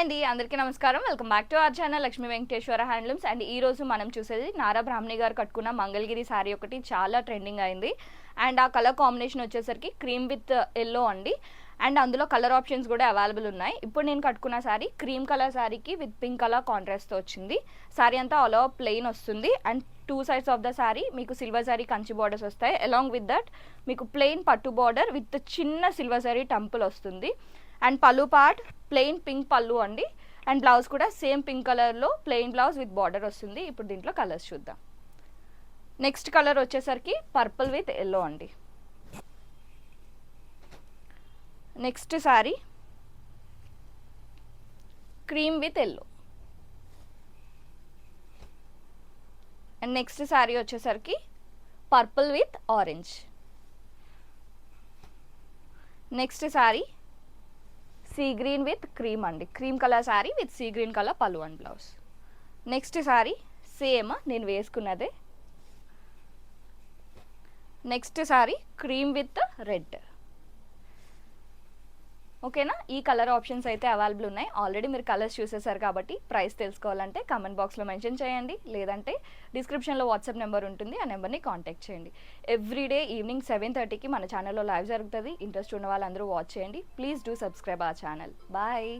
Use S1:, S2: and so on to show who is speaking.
S1: అండి అందరికీ నమస్కారం. Welcome back to our channel Lakshmi Venkateswara handlooms. And ఈ రోజు మనం చూసేది నారా బ్రాహ్మణి గారు కట్టుకున్న మంగళగిరి శారీ ఒకటి చాలా ట్రెండింగ్ అయింది. అండ్ ఆ కలర్ కాంబినేషన్ వచ్చేసరికి క్రీమ్ విత్ ఎల్లో అండి. అండ్ అందులో కలర్ ఆప్షన్స్ కూడా అవైలబుల్ ఉన్నాయి. ఇప్పుడు నేను కట్టుకున్న శారీ క్రీమ్ కలర్ శారీకి విత్ పింక్ కలర్ కాంట్రాస్ట్తో వచ్చింది. శారీ అంతా ఆల్ ఓవర్ ప్లెయిన్ వస్తుంది. And two sides of the sari మీకు సిల్వర్ శారీ కంచి బార్డర్స్ వస్తాయి. అలాంగ్ విత్ దట్ మీకు ప్లెయిన్ పట్టు బార్డర్ విత్ చిన్న సిల్వర్ శారీ టెంపుల్ వస్తుంది. అండ్ పళ్ళు పార్ట్ ప్లెయిన్ పింక్ పళ్ళు అండి. అండ్ బ్లౌజ్ కూడా సేమ్ పింక్ కలర్లో ప్లెయిన్ బ్లౌజ్ విత్ బార్డర్ వస్తుంది. ఇప్పుడు దీంట్లో కలర్స్ చూద్దాం. నెక్స్ట్ కలర్ వచ్చేసరికి పర్పుల్ విత్ ఎల్లో అండి. Next sari cream with yellow. And next sari వచ్చేసరికి purple with orange. Next sari sea green with cream అండి. Cream colour sari with sea green colour పళ్ళు and blouse. Next sari same నేను వేసుకున్నదే. Next sari cream with red. ఓకేనా, ఈ colour options అయితే available ఉన్నాయి. Already మీరు కలర్స్ చూసేసారు కాబట్టి ప్రైస్ తెలుసుకోవాలంటే కామెంట్ బాక్స్లో మెన్షన్ చేయండి, లేదంటే డిస్క్రిప్షన్లో వాట్సాప్ నెంబర్ ఉంటుంది, ఆ నెంబర్ని కాంటాక్ట్ చేయండి. ఎవ్రీడే ఈవినింగ్ 7:30కి మన ఛానల్లో లైవ్ జరుగుతుంది. ఇంట్రెస్ట్ ఉన్న వాళ్ళందరూ వాచ్ చేయండి. Please do subscribe our channel. Bye.